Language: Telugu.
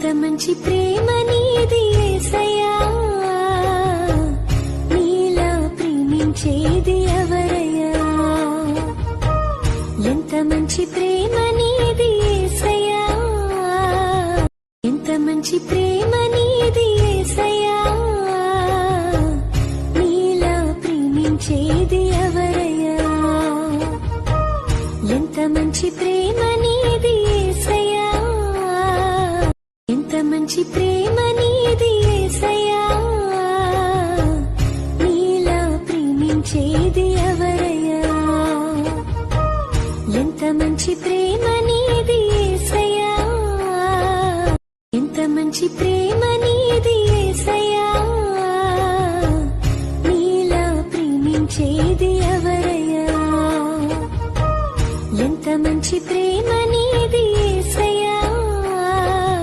ఎంత మంచి ప్రేమ నీది యేసయ్యా, నీలా ప్రేమించేది ఎవరయ్యా. ఎంత మంచి ప్రేమ నీది యేసయ్యా, ఎంత మంచి ప్రేమ నీది యేసయ్యా, నీలా ప్రేమించేది ఎవరయ్యా. ఎంత మంచి ప్రేమ నీది యేసయ్యా, ఎంత మంచి ప్రేమ నీది యేసయ్యా, నీలా ప్రేమించేది ఎవరయ్యా. ఎంత మంచి ప్రేమ నీది యేసయ్యా, ఎంత మంచి ప్రేమ